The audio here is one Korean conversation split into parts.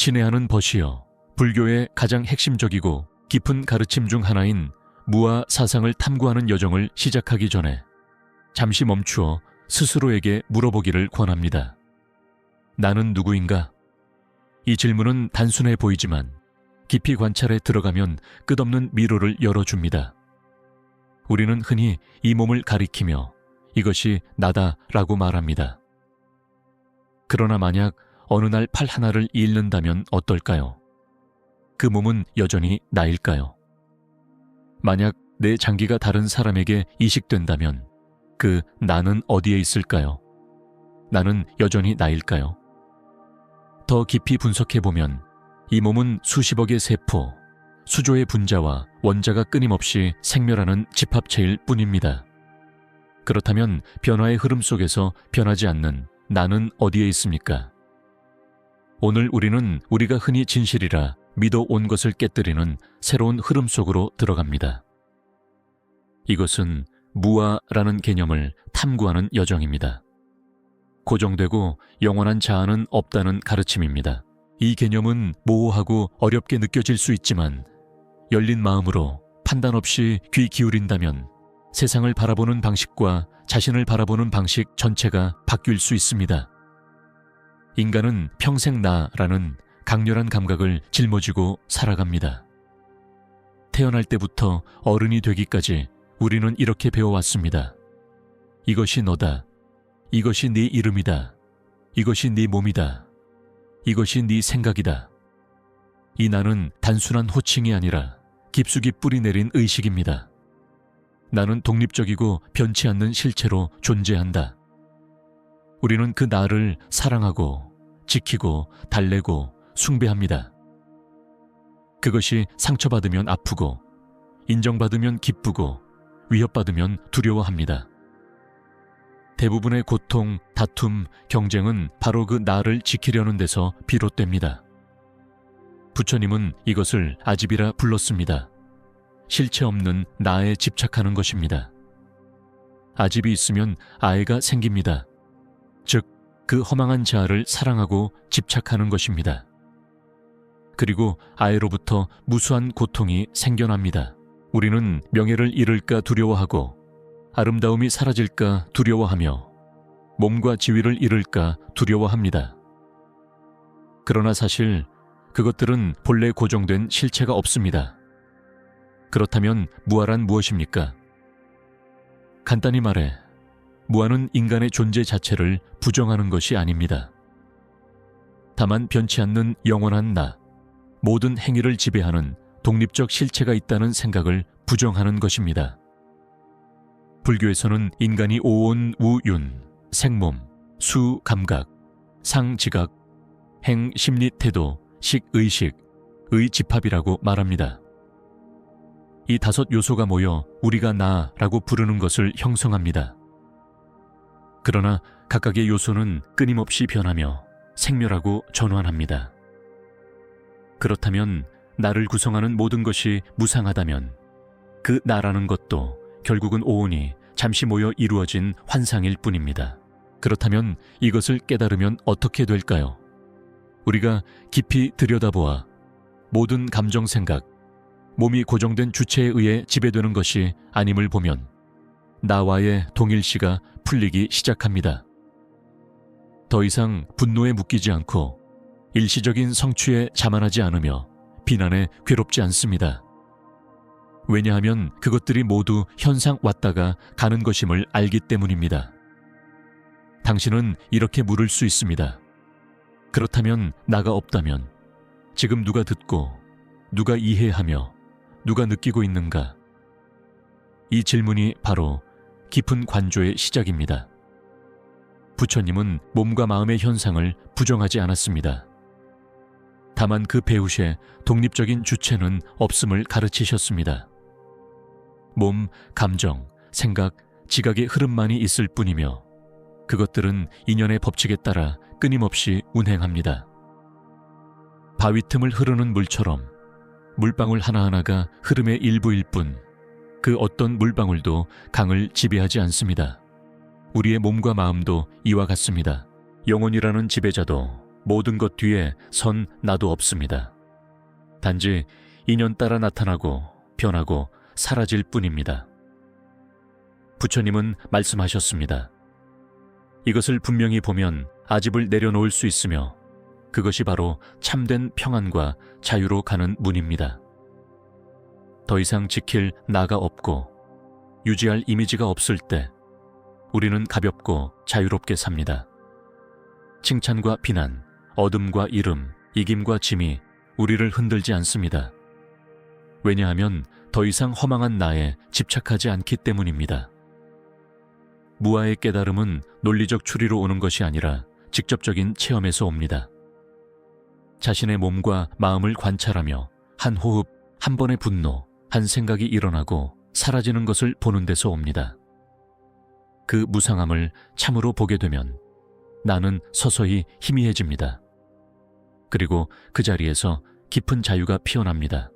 친애하는 벗이여, 불교의 가장 핵심적이고 깊은 가르침 중 하나인 무아 사상을 탐구하는 여정을 시작하기 전에 잠시 멈추어 스스로에게 물어보기를 권합니다. 나는 누구인가? 이 질문은 단순해 보이지만 깊이 관찰에 들어가면 끝없는 미로를 열어줍니다. 우리는 흔히 이 몸을 가리키며 이것이 나다라고 말합니다. 그러나 만약 어느 날 팔 하나를 잃는다면 어떨까요? 그 몸은 여전히 나일까요? 만약 내 장기가 다른 사람에게 이식된다면 그 나는 어디에 있을까요? 나는 여전히 나일까요? 더 깊이 분석해보면 이 몸은 수십억의 세포, 수조의 분자와 원자가 끊임없이 생멸하는 집합체일 뿐입니다. 그렇다면 변화의 흐름 속에서 변하지 않는 나는 어디에 있습니까? 오늘 우리는 우리가 흔히 진실이라 믿어온 것을 깨뜨리는 새로운 흐름 속으로 들어갑니다. 이것은 무아라는 개념을 탐구하는 여정입니다. 고정되고 영원한 자아는 없다는 가르침입니다. 이 개념은 모호하고 어렵게 느껴질 수 있지만 열린 마음으로 판단 없이 귀 기울인다면 세상을 바라보는 방식과 자신을 바라보는 방식 전체가 바뀔 수 있습니다. 인간은 평생 나라는 강렬한 감각을 짊어지고 살아갑니다. 태어날 때부터 어른이 되기까지 우리는 이렇게 배워왔습니다. 이것이 너다. 이것이 네 이름이다. 이것이 네 몸이다. 이것이 네 생각이다. 이 나는 단순한 호칭이 아니라 깊숙이 뿌리 내린 의식입니다. 나는 독립적이고 변치 않는 실체로 존재한다. 우리는 그 나를 사랑하고 지키고 달래고 숭배합니다. 그것이 상처받으면 아프고 인정받으면 기쁘고 위협받으면 두려워합니다. 대부분의 고통, 다툼, 경쟁은 바로 그 나를 지키려는 데서 비롯됩니다. 부처님은 이것을 아집이라 불렀습니다. 실체 없는 나에 집착하는 것입니다. 아집이 있으면 아애가 생깁니다. 즉, 그 허망한 자아를 사랑하고 집착하는 것입니다. 그리고 아애로부터 무수한 고통이 생겨납니다. 우리는 명예를 잃을까 두려워하고 아름다움이 사라질까 두려워하며 몸과 지위를 잃을까 두려워합니다. 그러나 사실 그것들은 본래 고정된 실체가 없습니다. 그렇다면 무아란 무엇입니까? 간단히 말해 무아는 인간의 존재 자체를 부정하는 것이 아닙니다. 다만 변치 않는 영원한 나, 모든 행위를 지배하는 독립적 실체가 있다는 생각을 부정하는 것입니다. 불교에서는 인간이 오온, 우윤, 생몸, 수, 감각, 상, 지각, 행, 심리, 태도, 식, 의식, 의 집합이라고 말합니다. 이 5 요소가 모여 우리가 나라고 부르는 것을 형성합니다. 그러나 각각의 요소는 끊임없이 변하며 생멸하고 전환합니다. 그렇다면 나를 구성하는 모든 것이 무상하다면 그 나라는 것도 결국은 오온이 잠시 모여 이루어진 환상일 뿐입니다. 그렇다면 이것을 깨달으면 어떻게 될까요? 우리가 깊이 들여다보아 모든 감정 생각, 몸이 고정된 주체에 의해 지배되는 것이 아님을 보면 나와의 동일시가 풀리기 시작합니다. 더 이상 분노에 묶이지 않고 일시적인 성취에 자만하지 않으며 비난에 괴롭지 않습니다. 왜냐하면 그것들이 모두 현상 왔다가 가는 것임을 알기 때문입니다. 당신은 이렇게 물을 수 있습니다. 그렇다면 나가 없다면 지금 누가 듣고 누가 이해하며 누가 느끼고 있는가? 이 질문이 바로 깊은 관조의 시작입니다. 부처님은 몸과 마음의 현상을 부정하지 않았습니다. 다만 그 배우시에 독립적인 주체는 없음을 가르치셨습니다. 몸, 감정, 생각, 지각의 흐름만이 있을 뿐이며 그것들은 인연의 법칙에 따라 끊임없이 운행합니다. 바위 틈을 흐르는 물처럼 물방울 하나하나가 흐름의 일부일 뿐 그 어떤 물방울도 강을 지배하지 않습니다. 우리의 몸과 마음도 이와 같습니다. 영혼이라는 지배자도 모든 것 뒤에 선 나도 없습니다. 단지 인연 따라 나타나고 변하고 사라질 뿐입니다. 부처님은 말씀하셨습니다. 이것을 분명히 보면 아집을 내려놓을 수 있으며 그것이 바로 참된 평안과 자유로 가는 문입니다. 더 이상 지킬 나가 없고 유지할 이미지가 없을 때 우리는 가볍고 자유롭게 삽니다. 칭찬과 비난, 어둠과 이름, 이김과 짐이 우리를 흔들지 않습니다. 왜냐하면 더 이상 허망한 나에 집착하지 않기 때문입니다. 무아의 깨달음은 논리적 추리로 오는 것이 아니라 직접적인 체험에서 옵니다. 자신의 몸과 마음을 관찰하며 한 호흡, 한 번의 분노, 한 생각이 일어나고 사라지는 것을 보는 데서 옵니다. 그 무상함을 참으로 보게 되면 나는 서서히 희미해집니다. 그리고 그 자리에서 깊은 자유가 피어납니다.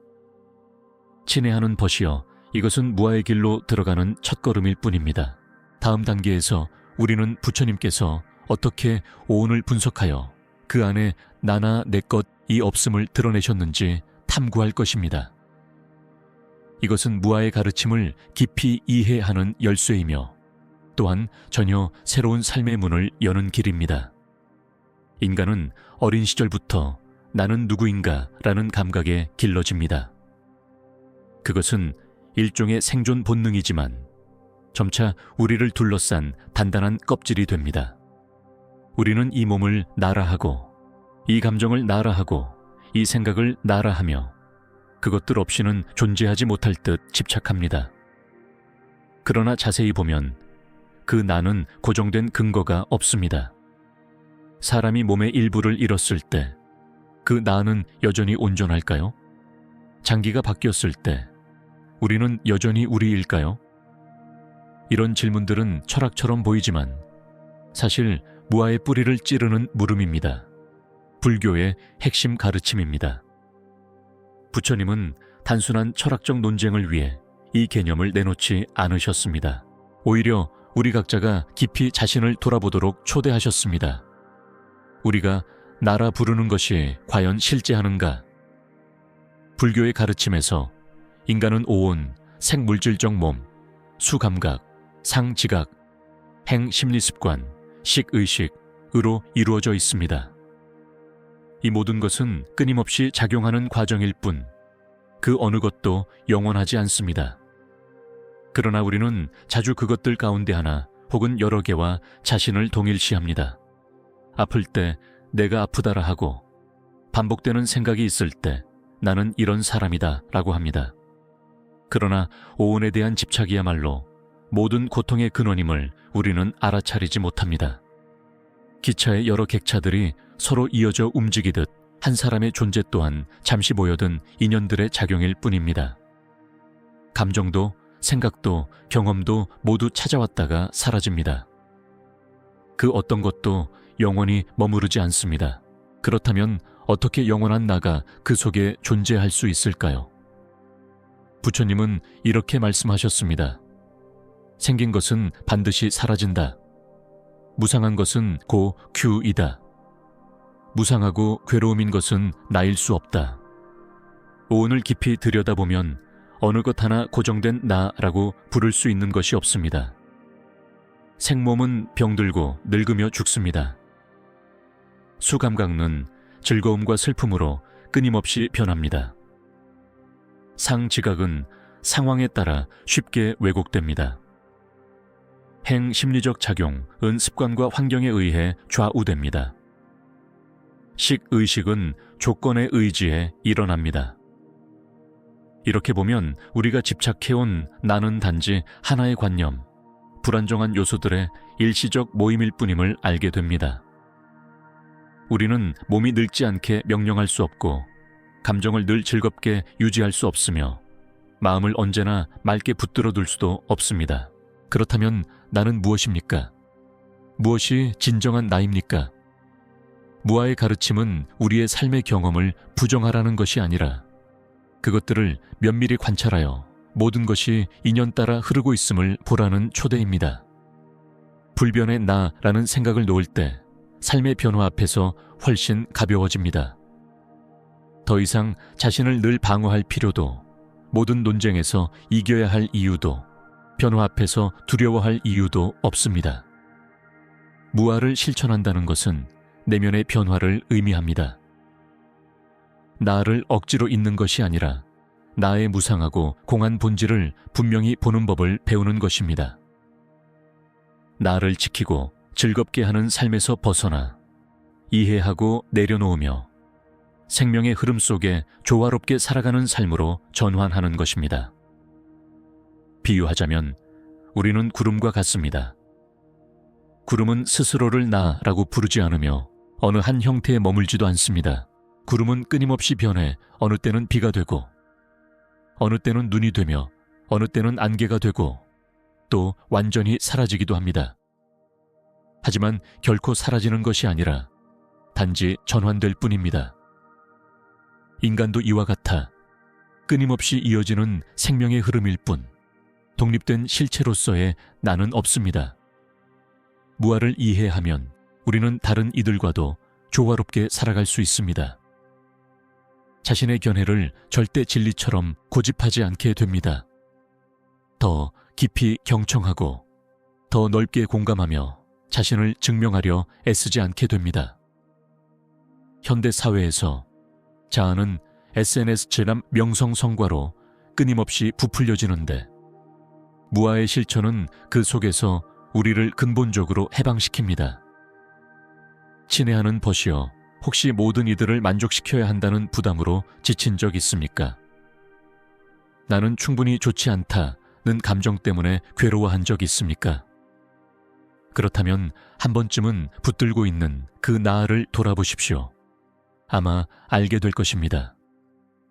친애하는 벗이여, 이것은 무아의 길로 들어가는 첫걸음일 뿐입니다. 다음 단계에서 우리는 부처님께서 어떻게 오온을 분석하여 그 안에 나나 내 것이 없음을 드러내셨는지 탐구할 것입니다. 이것은 무아의 가르침을 깊이 이해하는 열쇠이며 또한 전혀 새로운 삶의 문을 여는 길입니다. 인간은 어린 시절부터 나는 누구인가 라는 감각에 길러집니다. 그것은 일종의 생존 본능이지만 점차 우리를 둘러싼 단단한 껍질이 됩니다. 우리는 이 몸을 나라하고 이 감정을 나라하고 이 생각을 나라하며 그것들 없이는 존재하지 못할 듯 집착합니다. 그러나 자세히 보면 그 나는 고정된 근거가 없습니다. 사람이 몸의 일부를 잃었을 때 그 나는 여전히 온전할까요? 장기가 바뀌었을 때 우리는 여전히 우리일까요? 이런 질문들은 철학처럼 보이지만 사실 무아의 뿌리를 찌르는 물음입니다. 불교의 핵심 가르침입니다. 부처님은 단순한 철학적 논쟁을 위해 이 개념을 내놓지 않으셨습니다. 오히려 우리 각자가 깊이 자신을 돌아보도록 초대하셨습니다. 우리가 나라 부르는 것이 과연 실제하는가? 불교의 가르침에서 인간은 오온, 생물질적 몸, 수감각, 상지각, 행심리습관, 식의식으로 이루어져 있습니다. 이 모든 것은 끊임없이 작용하는 과정일 뿐 그 어느 것도 영원하지 않습니다. 그러나 우리는 자주 그것들 가운데 하나 혹은 여러 개와 자신을 동일시합니다. 아플 때 내가 아프다라 하고 반복되는 생각이 있을 때 나는 이런 사람이다 라고 합니다. 그러나 오온에 대한 집착이야말로 모든 고통의 근원임을 우리는 알아차리지 못합니다. 기차의 여러 객차들이 서로 이어져 움직이듯 한 사람의 존재 또한 잠시 모여든 인연들의 작용일 뿐입니다. 감정도 생각도 경험도 모두 찾아왔다가 사라집니다. 그 어떤 것도 영원히 머무르지 않습니다. 그렇다면 어떻게 영원한 나가 그 속에 존재할 수 있을까요? 부처님은 이렇게 말씀하셨습니다. 생긴 것은 반드시 사라진다. 무상한 것은 고 규이다. 무상하고 괴로움인 것은 나일 수 없다. 오온을 깊이 들여다보면 어느 것 하나 고정된 나라고 부를 수 있는 것이 없습니다. 생몸은 병들고 늙으며 죽습니다. 수감각은 즐거움과 슬픔으로 끊임없이 변합니다. 상지각은 상황에 따라 쉽게 왜곡됩니다. 행심리적 작용은 습관과 환경에 의해 좌우됩니다. 식의식은 조건에 의지해 일어납니다. 이렇게 보면 우리가 집착해온 나는 단지 하나의 관념, 불안정한 요소들의 일시적 모임일 뿐임을 알게 됩니다. 우리는 몸이 늙지 않게 명령할 수 없고 감정을 늘 즐겁게 유지할 수 없으며 마음을 언제나 맑게 붙들어 둘 수도 없습니다. 그렇다면 나는 무엇입니까? 무엇이 진정한 나입니까? 무아의 가르침은 우리의 삶의 경험을 부정하라는 것이 아니라 그것들을 면밀히 관찰하여 모든 것이 인연 따라 흐르고 있음을 보라는 초대입니다. 불변의 나라는 생각을 놓을 때 삶의 변화 앞에서 훨씬 가벼워집니다. 더 이상 자신을 늘 방어할 필요도, 모든 논쟁에서 이겨야 할 이유도, 변화 앞에서 두려워할 이유도 없습니다. 무아를 실천한다는 것은 내면의 변화를 의미합니다. 나를 억지로 잇는 것이 아니라 나의 무상하고 공한 본질을 분명히 보는 법을 배우는 것입니다. 나를 지키고 즐겁게 하는 삶에서 벗어나 이해하고 내려놓으며 생명의 흐름 속에 조화롭게 살아가는 삶으로 전환하는 것입니다. 비유하자면 우리는 구름과 같습니다. 구름은 스스로를 나라고 부르지 않으며 어느 한 형태에 머물지도 않습니다. 구름은 끊임없이 변해 어느 때는 비가 되고 어느 때는 눈이 되며 어느 때는 안개가 되고 또 완전히 사라지기도 합니다. 하지만 결코 사라지는 것이 아니라 단지 전환될 뿐입니다. 인간도 이와 같아 끊임없이 이어지는 생명의 흐름일 뿐 독립된 실체로서의 나는 없습니다. 무아를 이해하면 우리는 다른 이들과도 조화롭게 살아갈 수 있습니다. 자신의 견해를 절대 진리처럼 고집하지 않게 됩니다. 더 깊이 경청하고 더 넓게 공감하며 자신을 증명하려 애쓰지 않게 됩니다. 현대 사회에서 자아는 SNS처럼 명성성과로 끊임없이 부풀려지는데 무아의 실천은 그 속에서 우리를 근본적으로 해방시킵니다. 친애하는 벗이여 혹시 모든 이들을 만족시켜야 한다는 부담으로 지친 적 있습니까? 나는 충분히 좋지 않다는 감정 때문에 괴로워한 적 있습니까? 그렇다면 한 번쯤은 붙들고 있는 그 나를 돌아보십시오. 아마 알게 될 것입니다.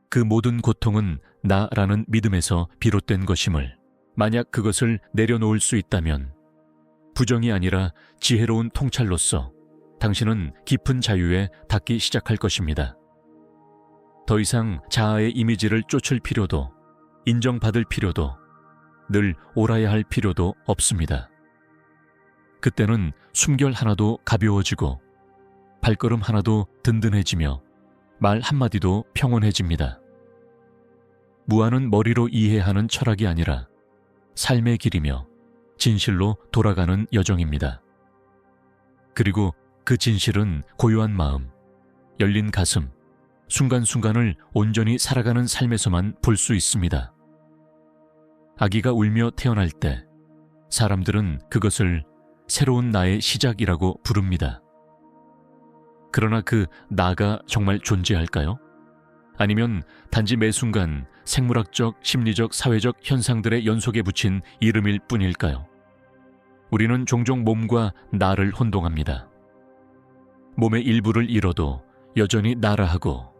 그 모든 고통은 나라는 믿음에서 비롯된 것임을, 만약 그것을 내려놓을 수 있다면 부정이 아니라 지혜로운 통찰로서 당신은 깊은 자유에 닿기 시작할 것입니다. 더 이상 자아의 이미지를 쫓을 필요도, 인정받을 필요도, 늘 옳아야 할 필요도 없습니다. 그때는 숨결 하나도 가벼워지고 발걸음 하나도 든든해지며 말 한마디도 평온해집니다. 무아는 머리로 이해하는 철학이 아니라 삶의 길이며 진실로 돌아가는 여정입니다. 그리고 그 진실은 고요한 마음, 열린 가슴, 순간순간을 온전히 살아가는 삶에서만 볼 수 있습니다. 아기가 울며 태어날 때 사람들은 그것을 새로운 나의 시작이라고 부릅니다. 그러나 그 나가 정말 존재할까요? 아니면 단지 매 순간 생물학적, 심리적, 사회적 현상들의 연속에 붙인 이름일 뿐일까요? 우리는 종종 몸과 나를 혼동합니다. 몸의 일부를 잃어도 여전히 나라 하고,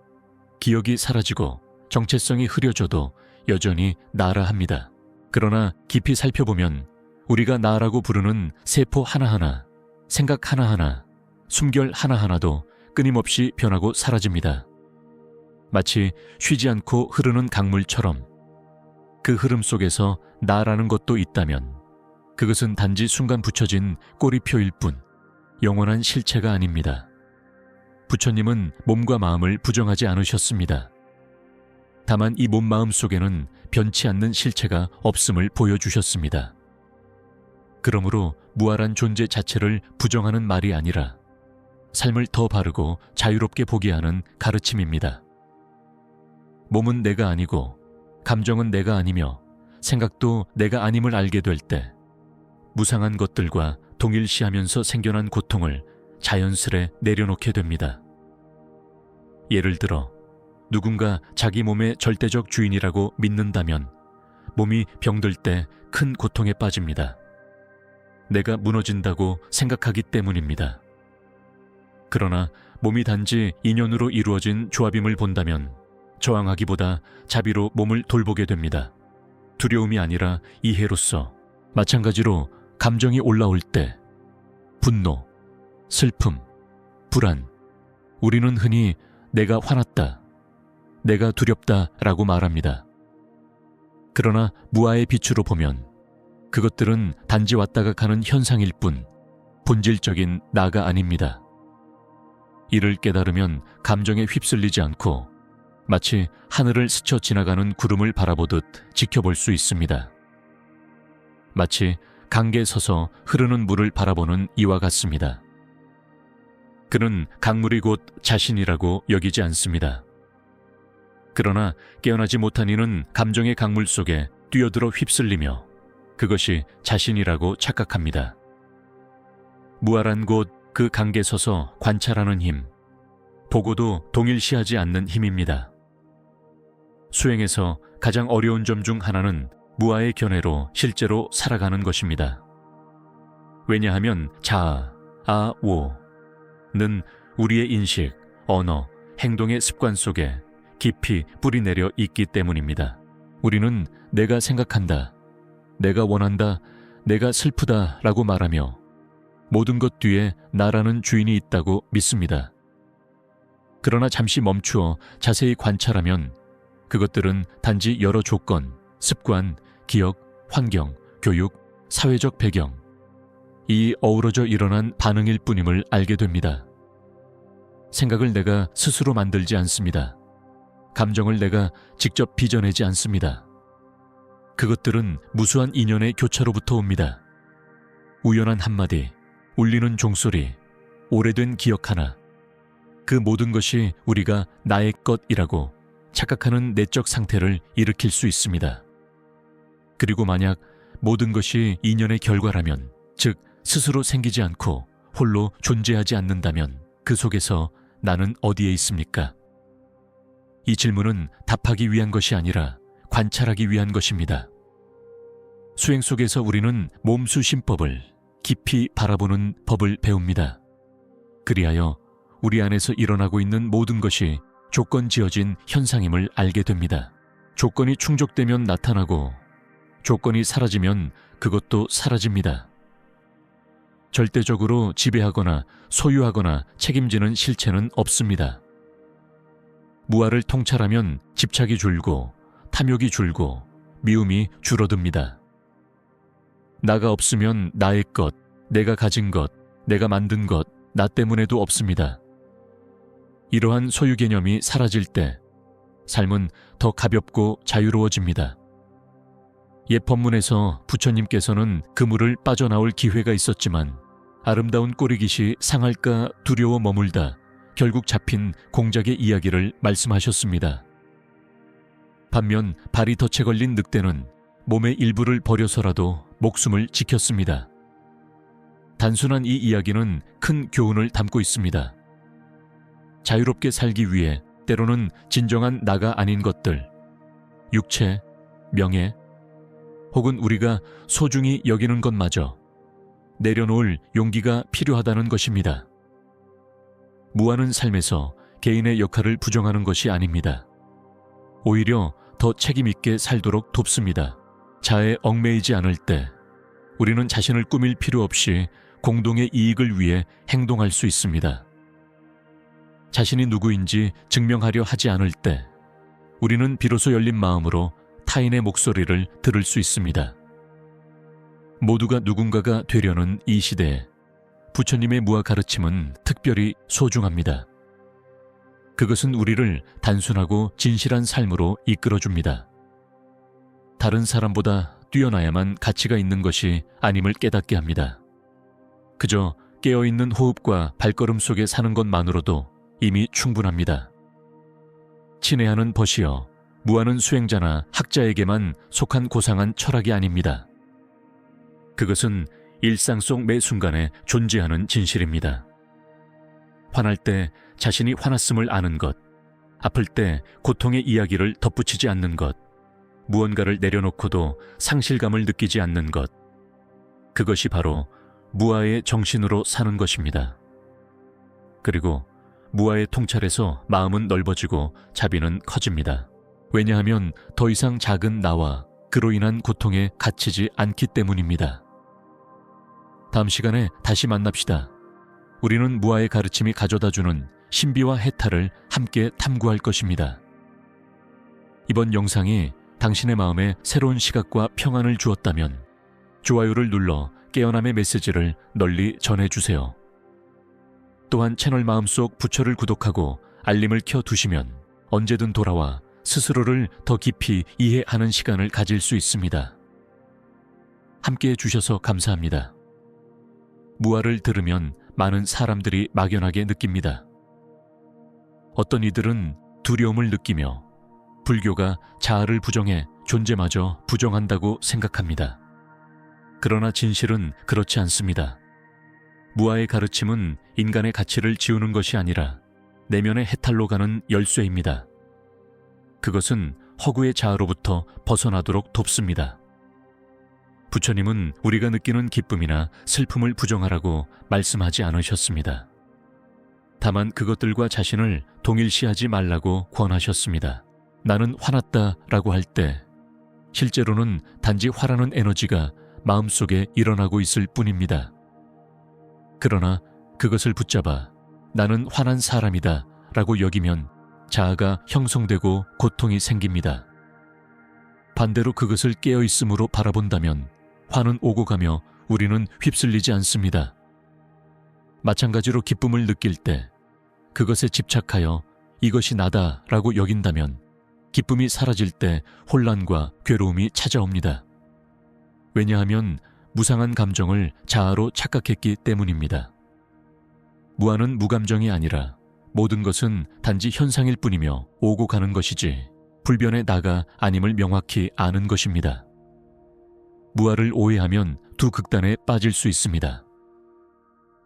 기억이 사라지고 정체성이 흐려져도 여전히 나라 합니다. 그러나 깊이 살펴보면 우리가 나라고 부르는 세포 하나하나, 생각 하나하나, 숨결 하나하나도 끊임없이 변하고 사라집니다. 마치 쉬지 않고 흐르는 강물처럼 그 흐름 속에서 나라는 것도 있다면 그것은 단지 순간 붙여진 꼬리표일 뿐 영원한 실체가 아닙니다. 부처님은 몸과 마음을 부정하지 않으셨습니다. 다만 이 몸 마음 속에는 변치 않는 실체가 없음을 보여주셨습니다. 그러므로 무아란 존재 자체를 부정하는 말이 아니라 삶을 더 바르고 자유롭게 보게 하는 가르침입니다. 몸은 내가 아니고 감정은 내가 아니며 생각도 내가 아님을 알게 될 때 무상한 것들과 동일시하면서 생겨난 고통을 자연스레 내려놓게 됩니다. 예를 들어 누군가 자기 몸의 절대적 주인이라고 믿는다면 몸이 병들 때 큰 고통에 빠집니다. 내가 무너진다고 생각하기 때문입니다. 그러나 몸이 단지 인연으로 이루어진 조합임을 본다면 저항하기보다 자비로 몸을 돌보게 됩니다. 두려움이 아니라 이해로서. 마찬가지로 감정이 올라올 때 분노, 슬픔, 불안, 우리는 흔히 내가 화났다, 내가 두렵다 라고 말합니다. 그러나 무아의 빛으로 보면 그것들은 단지 왔다가 가는 현상일 뿐 본질적인 나가 아닙니다. 이를 깨달으면 감정에 휩쓸리지 않고 마치 하늘을 스쳐 지나가는 구름을 바라보듯 지켜볼 수 있습니다. 마치 강가에 서서 흐르는 물을 바라보는 이와 같습니다. 그는 강물이 곧 자신이라고 여기지 않습니다. 그러나 깨어나지 못한 이는 감정의 강물 속에 뛰어들어 휩쓸리며 그것이 자신이라고 착각합니다. 무아란 곧 그 강가에 서서 관찰하는 힘, 보고도 동일시하지 않는 힘입니다. 수행에서 가장 어려운 점 중 하나는 무아의 견해로 실제로 살아가는 것입니다. 왜냐하면 자아, 아오는 우리의 인식, 언어, 행동의 습관 속에 깊이 뿌리내려 있기 때문입니다. 우리는 내가 생각한다, 내가 원한다, 내가 슬프다 라고 말하며 모든 것 뒤에 나라는 주인이 있다고 믿습니다. 그러나 잠시 멈추어 자세히 관찰하면 그것들은 단지 여러 조건, 습관, 기억, 환경, 교육, 사회적 배경, 이 어우러져 일어난 반응일 뿐임을 알게 됩니다. 생각을 내가 스스로 만들지 않습니다. 감정을 내가 직접 빚어내지 않습니다. 그것들은 무수한 인연의 교차로부터 옵니다. 우연한 한마디, 울리는 종소리, 오래된 기억 하나, 그 모든 것이 우리가 나의 것이라고 착각하는 내적 상태를 일으킬 수 있습니다. 그리고 만약 모든 것이 인연의 결과라면, 즉 스스로 생기지 않고 홀로 존재하지 않는다면 그 속에서 나는 어디에 있습니까? 이 질문은 답하기 위한 것이 아니라 관찰하기 위한 것입니다. 수행 속에서 우리는 몸수심법을 깊이 바라보는 법을 배웁니다. 그리하여 우리 안에서 일어나고 있는 모든 것이 조건 지어진 현상임을 알게 됩니다. 조건이 충족되면 나타나고 조건이 사라지면 그것도 사라집니다. 절대적으로 지배하거나 소유하거나 책임지는 실체는 없습니다. 무아를 통찰하면 집착이 줄고 탐욕이 줄고 미움이 줄어듭니다. 나가 없으면 나의 것, 내가 가진 것, 내가 만든 것, 나 때문에도 없습니다. 이러한 소유 개념이 사라질 때 삶은 더 가볍고 자유로워집니다. 옛 법문에서 부처님께서는 그물을 빠져나올 기회가 있었지만 아름다운 꼬리깃이 상할까 두려워 머물다 결국 잡힌 공작의 이야기를 말씀하셨습니다. 반면 발이 덫에 걸린 늑대는 몸의 일부를 버려서라도 목숨을 지켰습니다. 단순한 이 이야기는 큰 교훈을 담고 있습니다. 자유롭게 살기 위해 때로는 진정한 나가 아닌 것들, 육체, 명예, 혹은 우리가 소중히 여기는 것마저 내려놓을 용기가 필요하다는 것입니다. 무아는 삶에서 개인의 역할을 부정하는 것이 아닙니다. 오히려 더 책임있게 살도록 돕습니다. 자아에 얽매이지 않을 때 우리는 자신을 꾸밀 필요 없이 공동의 이익을 위해 행동할 수 있습니다. 자신이 누구인지 증명하려 하지 않을 때 우리는 비로소 열린 마음으로 타인의 목소리를 들을 수 있습니다. 모두가 누군가가 되려는 이 시대에 부처님의 무아 가르침은 특별히 소중합니다. 그것은 우리를 단순하고 진실한 삶으로 이끌어줍니다. 다른 사람보다 뛰어나야만 가치가 있는 것이 아님을 깨닫게 합니다. 그저 깨어있는 호흡과 발걸음 속에 사는 것만으로도 이미 충분합니다. 친애하는 벗이여 무아는 수행자나 학자에게만 속한 고상한 철학이 아닙니다. 그것은 일상 속 매 순간에 존재하는 진실입니다. 화날 때 자신이 화났음을 아는 것, 아플 때 고통의 이야기를 덧붙이지 않는 것, 무언가를 내려놓고도 상실감을 느끼지 않는 것, 그것이 바로 무아의 정신으로 사는 것입니다. 그리고 무아의 통찰에서 마음은 넓어지고 자비는 커집니다. 왜냐하면 더 이상 작은 나와 그로 인한 고통에 갇히지 않기 때문입니다. 다음 시간에 다시 만납시다. 우리는 무아의 가르침이 가져다주는 신비와 해탈을 함께 탐구할 것입니다. 이번 영상이 당신의 마음에 새로운 시각과 평안을 주었다면 좋아요를 눌러 깨어남의 메시지를 널리 전해주세요. 또한 채널 마음속 부처를 구독하고 알림을 켜 두시면 언제든 돌아와 스스로를 더 깊이 이해하는 시간을 가질 수 있습니다. 함께해 주셔서 감사합니다. 무아를 들으면 많은 사람들이 막연하게 느낍니다. 어떤 이들은 두려움을 느끼며 불교가 자아를 부정해 존재마저 부정한다고 생각합니다. 그러나 진실은 그렇지 않습니다. 무아의 가르침은 인간의 가치를 지우는 것이 아니라 내면의 해탈로 가는 열쇠입니다. 그것은 허구의 자아로부터 벗어나도록 돕습니다. 부처님은 우리가 느끼는 기쁨이나 슬픔을 부정하라고 말씀하지 않으셨습니다. 다만 그것들과 자신을 동일시하지 말라고 권하셨습니다. 나는 화났다라고 할 때 실제로는 단지 화라는 에너지가 마음속에 일어나고 있을 뿐입니다. 그러나 그것을 붙잡아 나는 화난 사람이다 라고 여기면 자아가 형성되고 고통이 생깁니다. 반대로 그것을 깨어있음으로 바라본다면 화는 오고 가며 우리는 휩쓸리지 않습니다. 마찬가지로 기쁨을 느낄 때 그것에 집착하여 이것이 나다 라고 여긴다면 기쁨이 사라질 때 혼란과 괴로움이 찾아옵니다. 왜냐하면 무상한 감정을 자아로 착각했기 때문입니다. 무아는 무감정이 아니라 모든 것은 단지 현상일 뿐이며 오고 가는 것이지 불변의 나가 아님을 명확히 아는 것입니다. 무아를 오해하면 두 극단에 빠질 수 있습니다.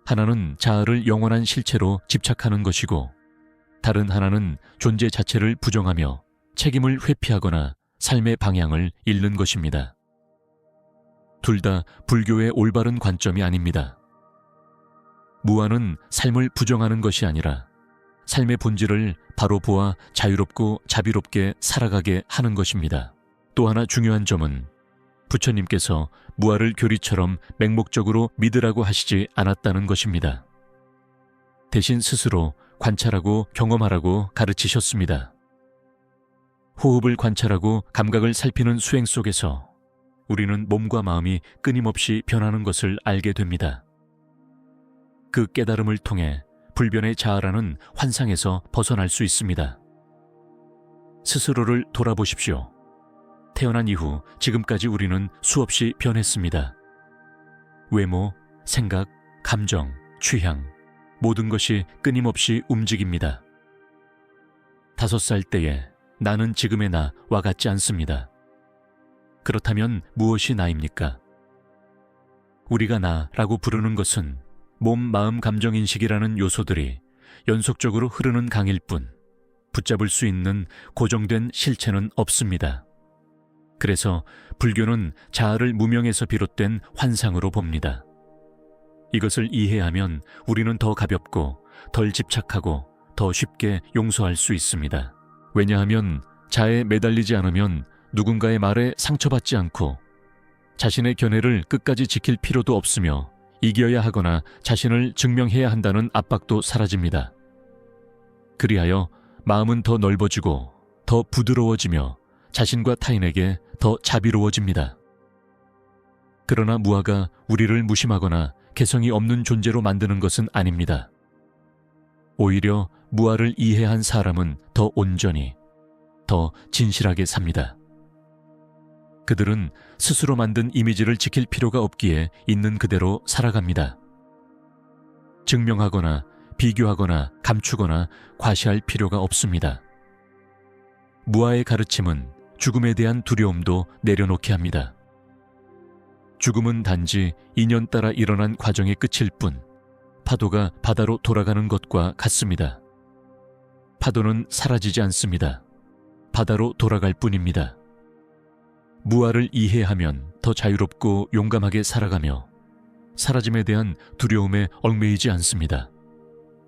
하나는 자아를 영원한 실체로 집착하는 것이고 다른 하나는 존재 자체를 부정하며 책임을 회피하거나 삶의 방향을 잃는 것입니다. 둘 다 불교의 올바른 관점이 아닙니다. 무아는 삶을 부정하는 것이 아니라 삶의 본질을 바로 보아 자유롭고 자비롭게 살아가게 하는 것입니다. 또 하나 중요한 점은 부처님께서 무아를 교리처럼 맹목적으로 믿으라고 하시지 않았다는 것입니다. 대신 스스로 관찰하고 경험하라고 가르치셨습니다. 호흡을 관찰하고 감각을 살피는 수행 속에서 우리는 몸과 마음이 끊임없이 변하는 것을 알게 됩니다. 그 깨달음을 통해 불변의 자아라는 환상에서 벗어날 수 있습니다. 스스로를 돌아보십시오. 태어난 이후 지금까지 우리는 수없이 변했습니다. 외모, 생각, 감정, 취향, 모든 것이 끊임없이 움직입니다. 5살 때의 나는 지금의 나와 같지 않습니다. 그렇다면 무엇이 나입니까? 우리가 나라고 부르는 것은 몸, 마음, 감정, 인식이라는 요소들이 연속적으로 흐르는 강일 뿐 붙잡을 수 있는 고정된 실체는 없습니다. 그래서 불교는 자아를 무명에서 비롯된 환상으로 봅니다. 이것을 이해하면 우리는 더 가볍고 덜 집착하고 더 쉽게 용서할 수 있습니다. 왜냐하면 자아에 매달리지 않으면 누군가의 말에 상처받지 않고 자신의 견해를 끝까지 지킬 필요도 없으며 이겨야 하거나 자신을 증명해야 한다는 압박도 사라집니다. 그리하여 마음은 더 넓어지고 더 부드러워지며 자신과 타인에게 더 자비로워집니다. 그러나 무아가 우리를 무심하거나 개성이 없는 존재로 만드는 것은 아닙니다. 오히려 무아를 이해한 사람은 더 온전히, 더 진실하게 삽니다. 그들은 스스로 만든 이미지를 지킬 필요가 없기에 있는 그대로 살아갑니다. 증명하거나 비교하거나 감추거나 과시할 필요가 없습니다. 무아의 가르침은 죽음에 대한 두려움도 내려놓게 합니다. 죽음은 단지 인연 따라 일어난 과정의 끝일 뿐 파도가 바다로 돌아가는 것과 같습니다. 파도는 사라지지 않습니다. 바다로 돌아갈 뿐입니다. 무아를 이해하면 더 자유롭고 용감하게 살아가며 사라짐에 대한 두려움에 얽매이지 않습니다.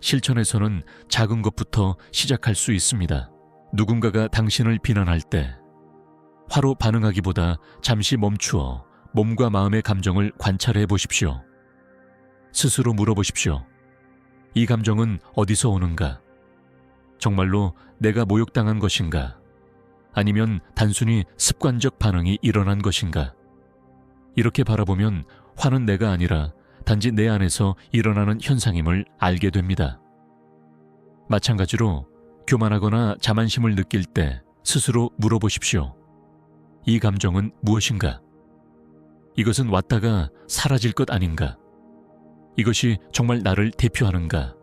실천에서는 작은 것부터 시작할 수 있습니다. 누군가가 당신을 비난할 때 화로 반응하기보다 잠시 멈추어 몸과 마음의 감정을 관찰해 보십시오. 스스로 물어보십시오. 이 감정은 어디서 오는가? 정말로 내가 모욕당한 것인가? 아니면 단순히 습관적 반응이 일어난 것인가? 이렇게 바라보면 화는 내가 아니라 단지 내 안에서 일어나는 현상임을 알게 됩니다. 마찬가지로 교만하거나 자만심을 느낄 때 스스로 물어보십시오. 이 감정은 무엇인가? 이것은 왔다가 사라질 것 아닌가? 이것이 정말 나를 대표하는가?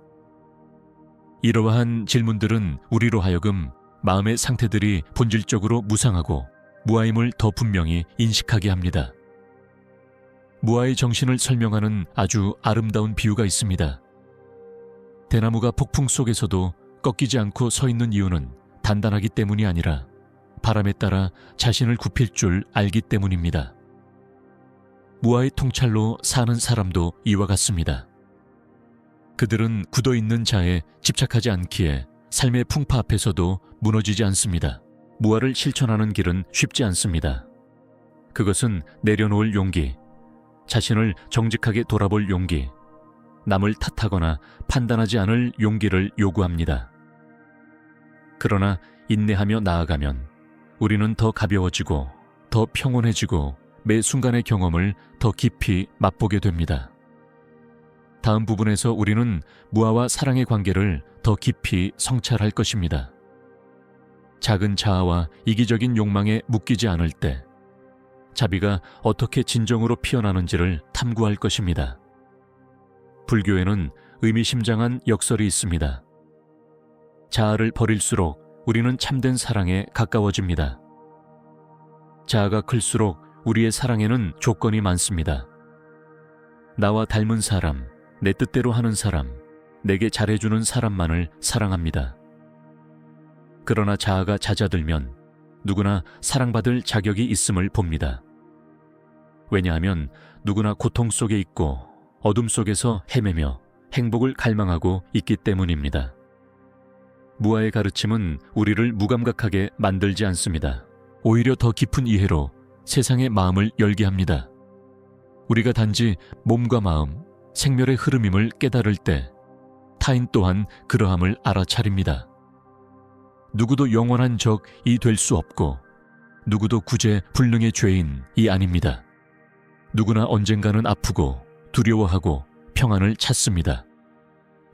이러한 질문들은 우리로 하여금 마음의 상태들이 본질적으로 무상하고 무아임을 더 분명히 인식하게 합니다. 무아의 정신을 설명하는 아주 아름다운 비유가 있습니다. 대나무가 폭풍 속에서도 꺾이지 않고 서 있는 이유는 단단하기 때문이 아니라 바람에 따라 자신을 굽힐 줄 알기 때문입니다. 무아의 통찰로 사는 사람도 이와 같습니다. 그들은 굳어있는 자에 집착하지 않기에 삶의 풍파 앞에서도 무너지지 않습니다. 무아를 실천하는 길은 쉽지 않습니다. 그것은 내려놓을 용기, 자신을 정직하게 돌아볼 용기, 남을 탓하거나 판단하지 않을 용기를 요구합니다. 그러나 인내하며 나아가면 우리는 더 가벼워지고 더 평온해지고 매 순간의 경험을 더 깊이 맛보게 됩니다. 다음 부분에서 우리는 무아와 사랑의 관계를 더 깊이 성찰할 것입니다. 작은 자아와 이기적인 욕망에 묶이지 않을 때 자비가 어떻게 진정으로 피어나는지를 탐구할 것입니다. 불교에는 의미심장한 역설이 있습니다. 자아를 버릴수록 우리는 참된 사랑에 가까워집니다. 자아가 클수록 우리의 사랑에는 조건이 많습니다. 나와 닮은 사람, 내 뜻대로 하는 사람, 내게 잘해주는 사람만을 사랑합니다. 그러나 자아가 잦아들면 누구나 사랑받을 자격이 있음을 봅니다. 왜냐하면 누구나 고통 속에 있고 어둠 속에서 헤매며 행복을 갈망하고 있기 때문입니다. 무아의 가르침은 우리를 무감각하게 만들지 않습니다. 오히려 더 깊은 이해로 세상의 마음을 열게 합니다. 우리가 단지 몸과 마음, 생멸의 흐름임을 깨달을 때 타인 또한 그러함을 알아차립니다. 누구도 영원한 적이 될 수 없고 누구도 구제 불능의 죄인이 아닙니다. 누구나 언젠가는 아프고 두려워하고 평안을 찾습니다.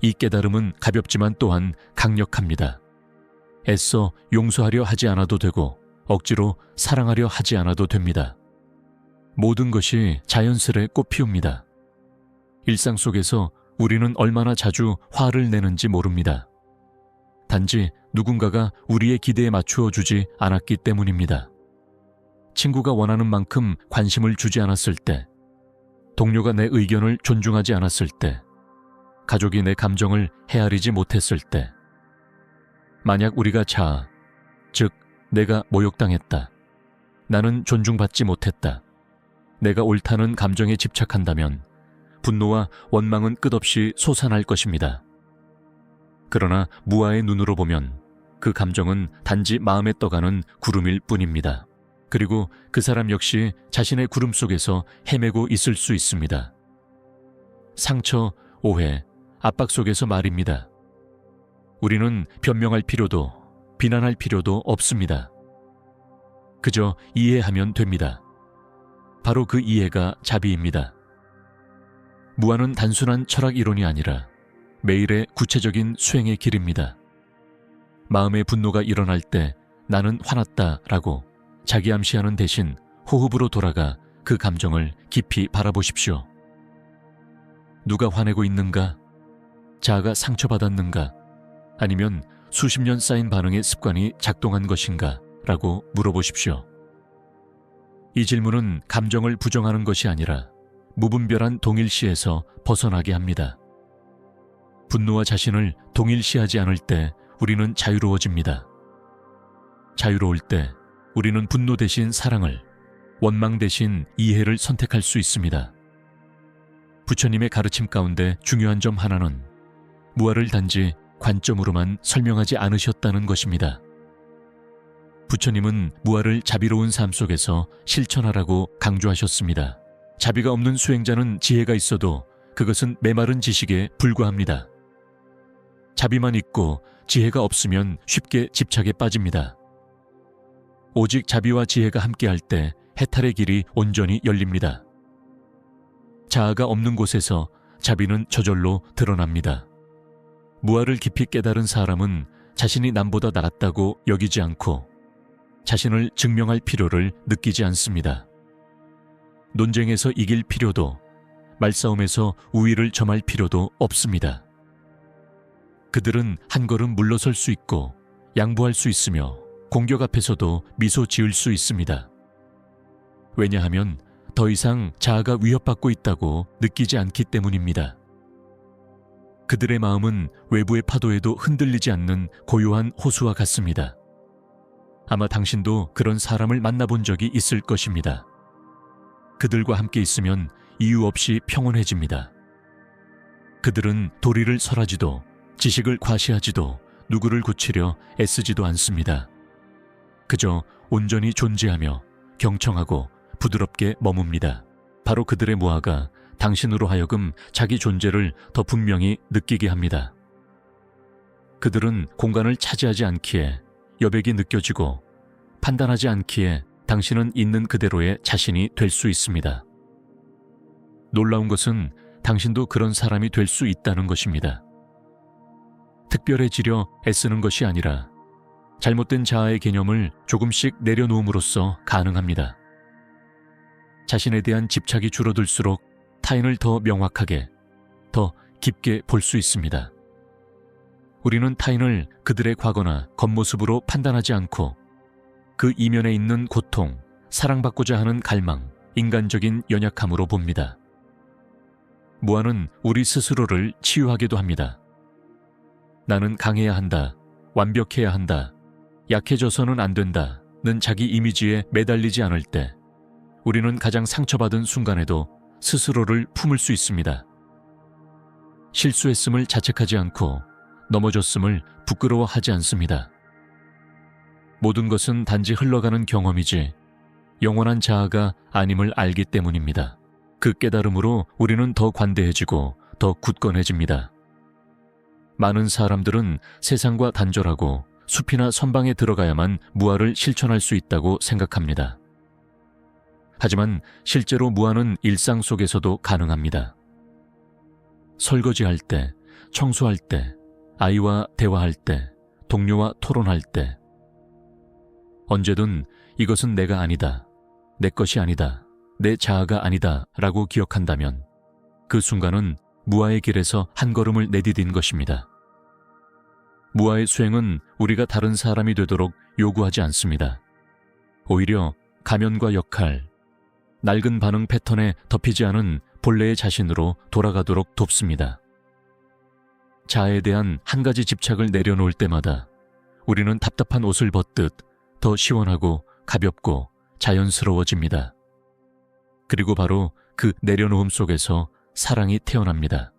이 깨달음은 가볍지만 또한 강력합니다. 애써 용서하려 하지 않아도 되고 억지로 사랑하려 하지 않아도 됩니다. 모든 것이 자연스레 꽃피웁니다. 일상 속에서 우리는 얼마나 자주 화를 내는지 모릅니다. 단지 누군가가 우리의 기대에 맞추어 주지 않았기 때문입니다. 친구가 원하는 만큼 관심을 주지 않았을 때, 동료가 내 의견을 존중하지 않았을 때, 가족이 내 감정을 헤아리지 못했을 때, 만약 우리가 자아, 즉 내가 모욕당했다, 나는 존중받지 못했다, 내가 옳다는 감정에 집착한다면 분노와 원망은 끝없이 솟아날 것입니다. 그러나 무아의 눈으로 보면 그 감정은 단지 마음에 떠가는 구름일 뿐입니다. 그리고 그 사람 역시 자신의 구름 속에서 헤매고 있을 수 있습니다. 상처, 오해, 압박 속에서 말입니다. 우리는 변명할 필요도 비난할 필요도 없습니다. 그저 이해하면 됩니다. 바로 그 이해가 자비입니다. 무아는 단순한 철학 이론이 아니라 매일의 구체적인 수행의 길입니다. 마음의 분노가 일어날 때 나는 화났다라고 자기 암시하는 대신 호흡으로 돌아가 그 감정을 깊이 바라보십시오. 누가 화내고 있는가? 자아가 상처받았는가? 아니면 수십 년 쌓인 반응의 습관이 작동한 것인가? 라고 물어보십시오. 이 질문은 감정을 부정하는 것이 아니라 무분별한 동일시에서 벗어나게 합니다. 분노와 자신을 동일시하지 않을 때 우리는 자유로워집니다. 자유로울 때 우리는 분노 대신 사랑을, 원망 대신 이해를 선택할 수 있습니다. 부처님의 가르침 가운데 중요한 점 하나는 무아를 단지 관점으로만 설명하지 않으셨다는 것입니다. 부처님은 무아를 자비로운 삶 속에서 실천하라고 강조하셨습니다. 자비가 없는 수행자는 지혜가 있어도 그것은 메마른 지식에 불과합니다. 자비만 있고 지혜가 없으면 쉽게 집착에 빠집니다. 오직 자비와 지혜가 함께할 때 해탈의 길이 온전히 열립니다. 자아가 없는 곳에서 자비는 저절로 드러납니다. 무아를 깊이 깨달은 사람은 자신이 남보다 낫다고 여기지 않고 자신을 증명할 필요를 느끼지 않습니다. 논쟁에서 이길 필요도, 말싸움에서 우위를 점할 필요도 없습니다. 그들은 한 걸음 물러설 수 있고 양보할 수 있으며 공격 앞에서도 미소 지을 수 있습니다. 왜냐하면 더 이상 자아가 위협받고 있다고 느끼지 않기 때문입니다. 그들의 마음은 외부의 파도에도 흔들리지 않는 고요한 호수와 같습니다. 아마 당신도 그런 사람을 만나본 적이 있을 것입니다. 그들과 함께 있으면 이유 없이 평온해집니다. 그들은 도리를 설하지도 지식을 과시하지도 누구를 고치려 애쓰지도 않습니다. 그저 온전히 존재하며 경청하고 부드럽게 머뭅니다. 바로 그들의 무아가 당신으로 하여금 자기 존재를 더 분명히 느끼게 합니다. 그들은 공간을 차지하지 않기에 여백이 느껴지고 판단하지 않기에 당신은 있는 그대로의 자신이 될 수 있습니다. 놀라운 것은 당신도 그런 사람이 될 수 있다는 것입니다. 특별해지려 애쓰는 것이 아니라 잘못된 자아의 개념을 조금씩 내려놓음으로써 가능합니다. 자신에 대한 집착이 줄어들수록 타인을 더 명확하게, 더 깊게 볼 수 있습니다. 우리는 타인을 그들의 과거나 겉모습으로 판단하지 않고 그 이면에 있는 고통, 사랑받고자 하는 갈망, 인간적인 연약함으로 봅니다. 무아는 우리 스스로를 치유하기도 합니다. 나는 강해야 한다, 완벽해야 한다, 약해져서는 안 된다는 자기 이미지에 매달리지 않을 때 우리는 가장 상처받은 순간에도 스스로를 품을 수 있습니다. 실수했음을 자책하지 않고 넘어졌음을 부끄러워하지 않습니다. 모든 것은 단지 흘러가는 경험이지 영원한 자아가 아님을 알기 때문입니다. 그 깨달음으로 우리는 더 관대해지고 더 굳건해집니다. 많은 사람들은 세상과 단절하고 숲이나 선방에 들어가야만 무아를 실천할 수 있다고 생각합니다. 하지만 실제로 무아는 일상 속에서도 가능합니다. 설거지할 때, 청소할 때, 아이와 대화할 때, 동료와 토론할 때, 언제든 이것은 내가 아니다, 내 것이 아니다, 내 자아가 아니다 라고 기억한다면 그 순간은 무아의 길에서 한 걸음을 내디딘 것입니다. 무아의 수행은 우리가 다른 사람이 되도록 요구하지 않습니다. 오히려 가면과 역할, 낡은 반응 패턴에 덮이지 않은 본래의 자신으로 돌아가도록 돕습니다. 자아에 대한 한 가지 집착을 내려놓을 때마다 우리는 답답한 옷을 벗듯 더 시원하고 가볍고 자연스러워집니다. 그리고 바로 그 내려놓음 속에서 사랑이 태어납니다.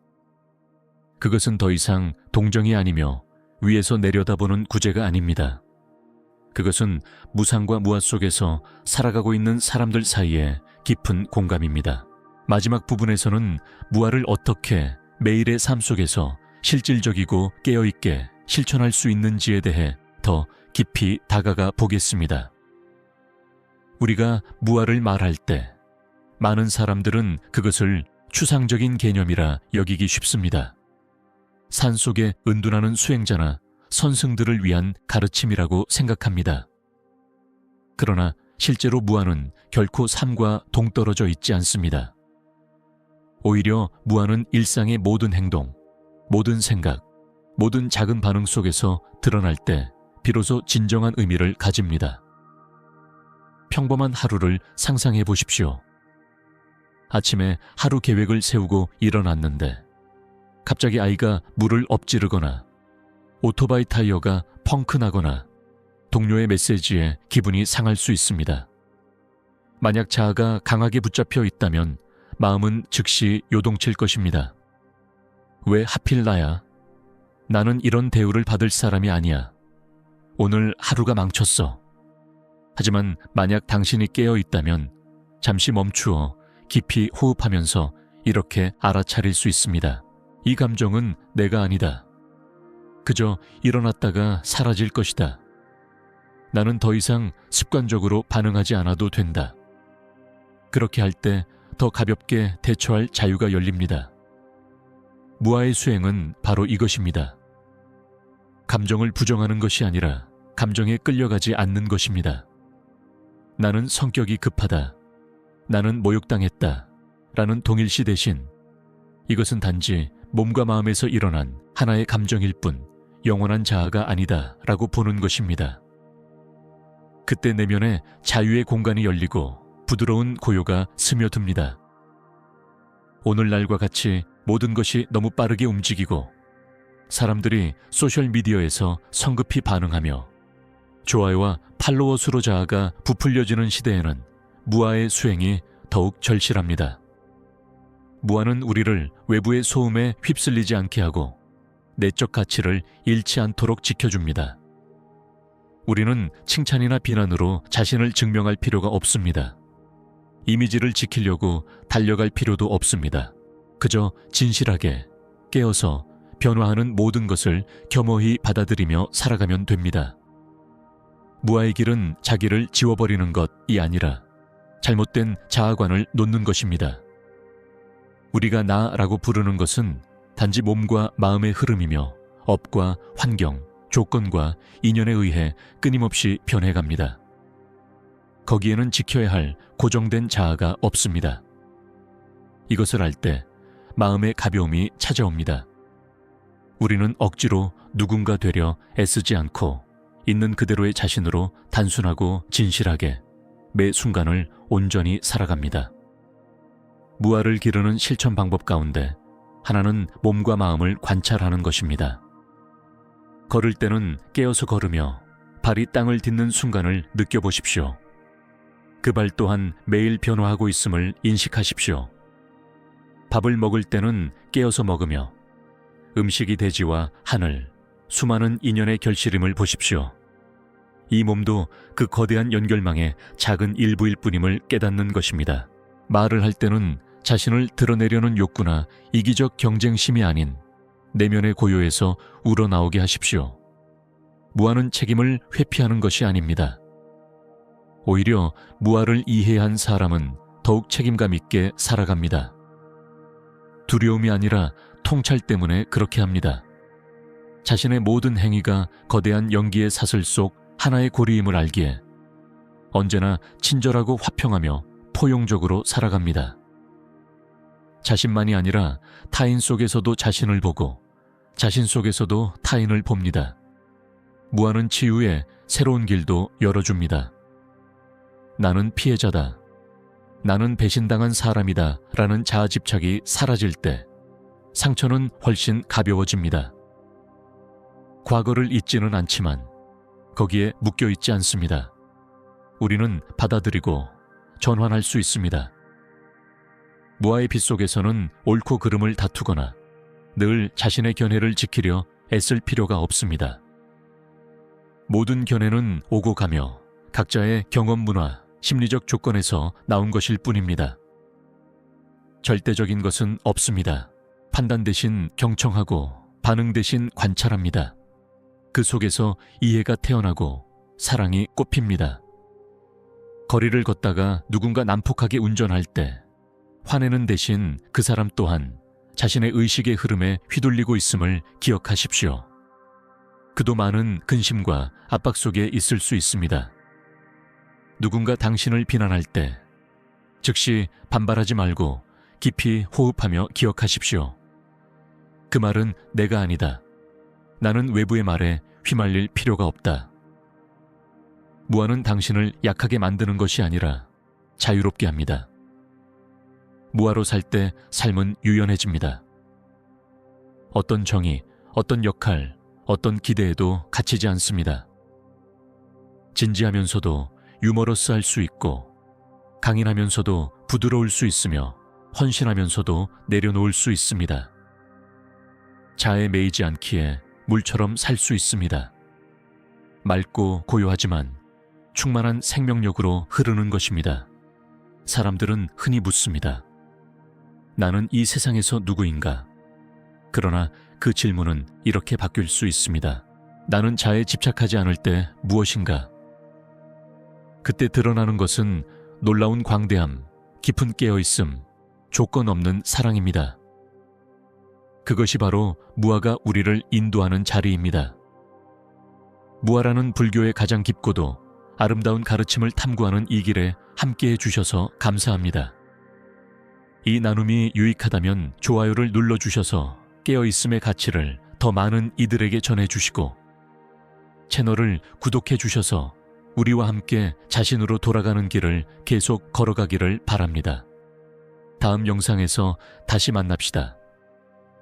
그것은 더 이상 동정이 아니며 위에서 내려다보는 구제가 아닙니다. 그것은 무상과 무아 속에서 살아가고 있는 사람들 사이에 깊은 공감입니다. 마지막 부분에서는 무아를 어떻게 매일의 삶 속에서 실질적이고 깨어있게 실천할 수 있는지에 대해 더 깊이 다가가 보겠습니다. 우리가 무아를 말할 때 많은 사람들은 그것을 추상적인 개념이라 여기기 쉽습니다. 산속에 은둔하는 수행자나 선승들을 위한 가르침이라고 생각합니다. 그러나 실제로 무아는 결코 삶과 동떨어져 있지 않습니다. 오히려 무아는 일상의 모든 행동, 모든 생각, 모든 작은 반응 속에서 드러날 때 비로소 진정한 의미를 가집니다. 평범한 하루를 상상해 보십시오. 아침에 하루 계획을 세우고 일어났는데 갑자기 아이가 물을 엎지르거나 오토바이 타이어가 펑크나거나 동료의 메시지에 기분이 상할 수 있습니다. 만약 자아가 강하게 붙잡혀 있다면 마음은 즉시 요동칠 것입니다. 왜 하필 나야? 나는 이런 대우를 받을 사람이 아니야. 오늘 하루가 망쳤어. 하지만 만약 당신이 깨어 있다면 잠시 멈추어 깊이 호흡하면서 이렇게 알아차릴 수 있습니다. 이 감정은 내가 아니다. 그저 일어났다가 사라질 것이다. 나는 더 이상 습관적으로 반응하지 않아도 된다. 그렇게 할 때 더 가볍게 대처할 자유가 열립니다. 무아의 수행은 바로 이것입니다. 감정을 부정하는 것이 아니라 감정에 끌려가지 않는 것입니다. 나는 성격이 급하다, 나는 모욕당했다 라는 동일시 대신 이것은 단지 몸과 마음에서 일어난 하나의 감정일 뿐 영원한 자아가 아니다 라고 보는 것입니다. 그때 내면에 자유의 공간이 열리고 부드러운 고요가 스며듭니다. 오늘날과 같이 모든 것이 너무 빠르게 움직이고 사람들이 소셜미디어에서 성급히 반응하며 좋아요와 팔로워 수로 자아가 부풀려지는 시대에는 무아의 수행이 더욱 절실합니다. 무아는 우리를 외부의 소음에 휩쓸리지 않게 하고 내적 가치를 잃지 않도록 지켜줍니다. 우리는 칭찬이나 비난으로 자신을 증명할 필요가 없습니다. 이미지를 지키려고 달려갈 필요도 없습니다. 그저 진실하게 깨어서 변화하는 모든 것을 겸허히 받아들이며 살아가면 됩니다. 무아의 길은 자기를 지워버리는 것이 아니라 잘못된 자아관을 놓는 것입니다. 우리가 나라고 부르는 것은 단지 몸과 마음의 흐름이며 업과 환경, 조건과 인연에 의해 끊임없이 변해갑니다. 거기에는 지켜야 할 고정된 자아가 없습니다. 이것을 알 때 마음의 가벼움이 찾아옵니다. 우리는 억지로 누군가 되려 애쓰지 않고 있는 그대로의 자신으로 단순하고 진실하게 매 순간을 온전히 살아갑니다. 무아를 기르는 실천 방법 가운데 하나는 몸과 마음을 관찰하는 것입니다. 걸을 때는 깨어서 걸으며 발이 땅을 딛는 순간을 느껴보십시오. 그 발 또한 매일 변화하고 있음을 인식하십시오. 밥을 먹을 때는 깨어서 먹으며 음식이 대지와 하늘, 수많은 인연의 결실임을 보십시오. 이 몸도 그 거대한 연결망의 작은 일부일 뿐임을 깨닫는 것입니다. 말을 할 때는 자신을 드러내려는 욕구나 이기적 경쟁심이 아닌 내면의 고요에서 우러나오게 하십시오. 무아는 책임을 회피하는 것이 아닙니다. 오히려 무아를 이해한 사람은 더욱 책임감 있게 살아갑니다. 두려움이 아니라 통찰 때문에 그렇게 합니다. 자신의 모든 행위가 거대한 연기의 사슬 속 하나의 고리임을 알기에 언제나 친절하고 화평하며 포용적으로 살아갑니다. 자신만이 아니라 타인 속에서도 자신을 보고 자신 속에서도 타인을 봅니다. 무아는 치유에 새로운 길도 열어줍니다. 나는 피해자다, 나는 배신당한 사람이다 라는 자아집착이 사라질 때 상처는 훨씬 가벼워집니다. 과거를 잊지는 않지만 거기에 묶여있지 않습니다. 우리는 받아들이고 전환할 수 있습니다. 무아의 빛 속에서는 옳고 그름을 다투거나 늘 자신의 견해를 지키려 애쓸 필요가 없습니다. 모든 견해는 오고 가며 각자의 경험 문화, 심리적 조건에서 나온 것일 뿐입니다. 절대적인 것은 없습니다. 판단 대신 경청하고 반응 대신 관찰합니다. 그 속에서 이해가 태어나고 사랑이 꽃핍니다. 거리를 걷다가 누군가 난폭하게 운전할 때 화내는 대신 그 사람 또한 자신의 의식의 흐름에 휘둘리고 있음을 기억하십시오. 그도 많은 근심과 압박 속에 있을 수 있습니다. 누군가 당신을 비난할 때 즉시 반발하지 말고 깊이 호흡하며 기억하십시오. 그 말은 내가 아니다. 나는 외부의 말에 휘말릴 필요가 없다. 무아는 당신을 약하게 만드는 것이 아니라 자유롭게 합니다. 무아로 살 때 삶은 유연해집니다. 어떤 정의, 어떤 역할, 어떤 기대에도 갇히지 않습니다. 진지하면서도 유머러스할 수 있고 강인하면서도 부드러울 수 있으며 헌신하면서도 내려놓을 수 있습니다. 자에 매이지 않기에 물처럼 살 수 있습니다. 맑고 고요하지만 충만한 생명력으로 흐르는 것입니다. 사람들은 흔히 묻습니다. 나는 이 세상에서 누구인가? 그러나 그 질문은 이렇게 바뀔 수 있습니다. 나는 자에 집착하지 않을 때 무엇인가? 그때 드러나는 것은 놀라운 광대함, 깊은 깨어있음, 조건 없는 사랑입니다. 그것이 바로 무아가 우리를 인도하는 자리입니다. 무아라는 불교의 가장 깊고도 아름다운 가르침을 탐구하는 이 길에 함께해 주셔서 감사합니다. 이 나눔이 유익하다면 좋아요를 눌러주셔서 깨어있음의 가치를 더 많은 이들에게 전해주시고, 채널을 구독해 주셔서 우리와 함께 자신으로 돌아가는 길을 계속 걸어가기를 바랍니다. 다음 영상에서 다시 만납시다.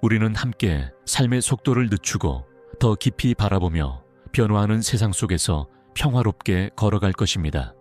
우리는 함께 삶의 속도를 늦추고 더 깊이 바라보며 변화하는 세상 속에서 평화롭게 걸어갈 것입니다.